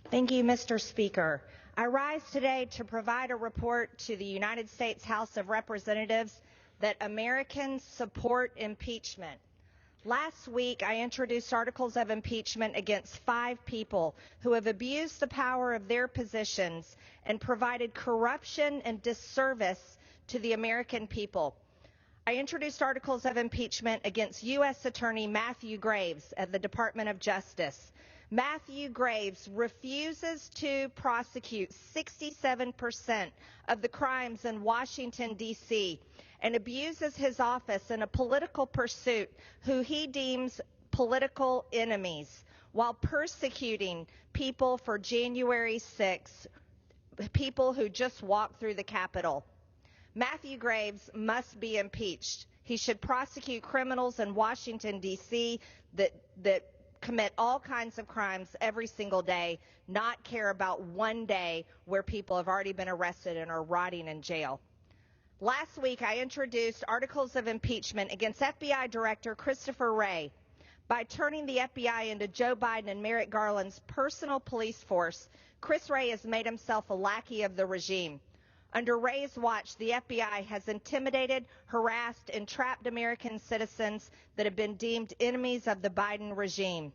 Thank you, Mr. Speaker. I rise today to provide a report to the United States House of Representatives that Americans support impeachment. Last week, I introduced articles of impeachment against 5 people who have abused the power of their positions and provided corruption and disservice to the American people. I introduced articles of impeachment against U.S. Attorney Matthew Graves at the Department of Justice. Matthew Graves refuses to prosecute 67% of the crimes in Washington, D.C., and abuses his office in a political pursuit who he deems political enemies, while persecuting people for January 6th, people who just walked through the Capitol. Matthew Graves must be impeached. He should prosecute criminals in Washington, D.C. that commit all kinds of crimes every single day, not care about one day where people have already been arrested and are rotting in jail. Last week, I introduced articles of impeachment against FBI Director Christopher Wray. By turning the FBI into Joe Biden and Merrick Garland's personal police force, Chris Wray has made himself a lackey of the regime. Under Wray's watch, the FBI has intimidated, harassed, and trapped American citizens that have been deemed enemies of the Biden regime.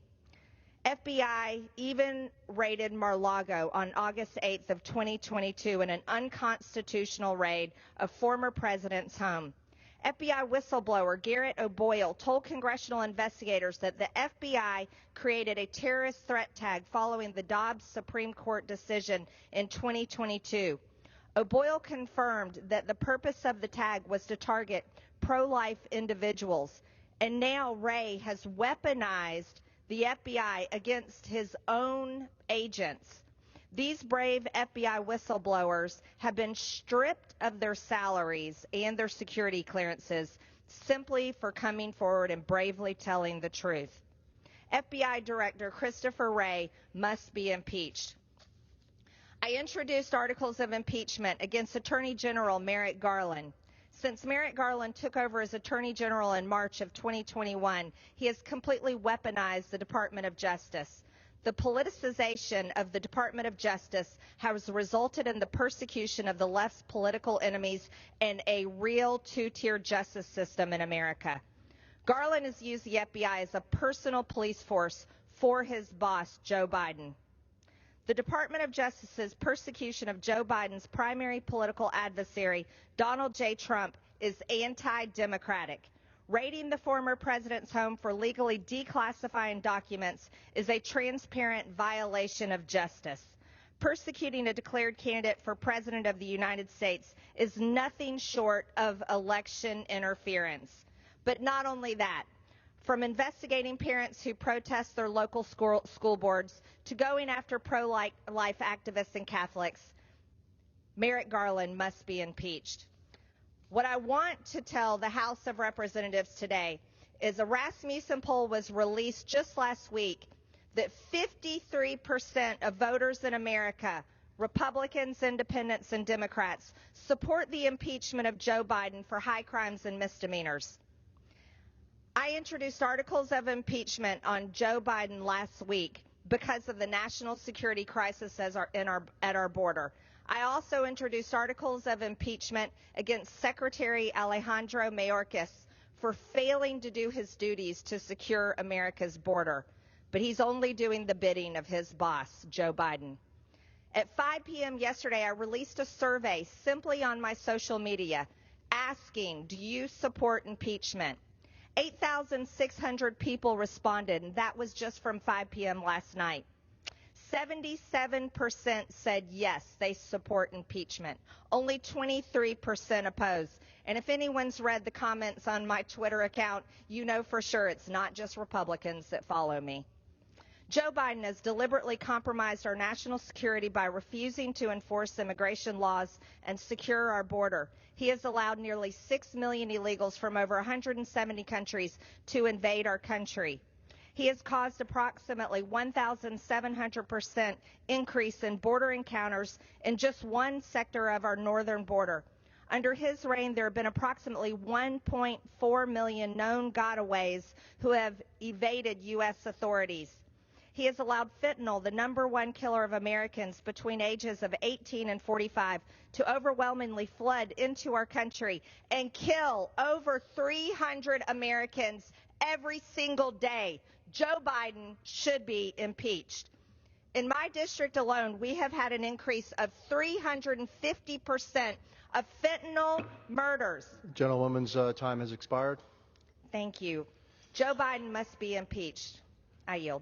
FBI even raided Mar-a-Lago on August 8th of 2022 in an unconstitutional raid of former president's home. FBI whistleblower Garrett O'Boyle told congressional investigators that the FBI created a terrorist threat tag following the Dobbs Supreme Court decision in 2022. O'Boyle confirmed that the purpose of the tag was to target pro-life individuals, and now Wray has weaponized the FBI against his own agents. These brave FBI whistleblowers have been stripped of their salaries and their security clearances simply for coming forward and bravely telling the truth. FBI Director Christopher Wray must be impeached. I introduced articles of impeachment against Attorney General Merrick Garland. Since Merrick Garland took over as Attorney General in March of 2021, he has completely weaponized the Department of Justice. The politicization of the Department of Justice has resulted in the persecution of the left's political enemies and a real two-tier justice system in America. Garland has used the FBI as a personal police force for his boss, Joe Biden. The Department of Justice's persecution of Joe Biden's primary political adversary, Donald J. Trump, is anti-democratic. Raiding the former president's home for legally declassifying documents is a transparent violation of justice. Persecuting a declared candidate for president of the United States is nothing short of election interference. But not only that. From investigating parents who protest their local school boards to going after pro-life activists and Catholics, Merrick Garland must be impeached. What I want to tell the House of Representatives today is a Rasmussen poll was released just last week that 53% of voters in America, Republicans, Independents, and Democrats, support the impeachment of Joe Biden for high crimes and misdemeanors. I introduced articles of impeachment on Joe Biden last week because of the national security crisis at our border. I also introduced articles of impeachment against Secretary Alejandro Mayorkas for failing to do his duties to secure America's border. But he's only doing the bidding of his boss, Joe Biden. At 5 p.m. yesterday, I released a survey simply on my social media asking, do you support impeachment? 8,600 people responded, and that was just from 5 p.m. last night. 77% said yes, they support impeachment. Only 23% oppose. And if anyone's read the comments on my Twitter account, you know for sure it's not just Republicans that follow me. Joe Biden has deliberately compromised our national security by refusing to enforce immigration laws and secure our border. He has allowed nearly 6 million illegals from over 170 countries to invade our country. He has caused approximately 1,700% increase in border encounters in just one sector of our northern border. Under his reign, there have been approximately 1.4 million known gotaways who have evaded U.S. authorities. He has allowed fentanyl, the #1 killer of Americans between ages of 18 and 45, to overwhelmingly flood into our country and kill over 300 Americans every single day. Joe Biden should be impeached. In my district alone, we have had an increase of 350% of fentanyl murders. Gentlewoman's time has expired. Thank you. Joe Biden must be impeached. I yield.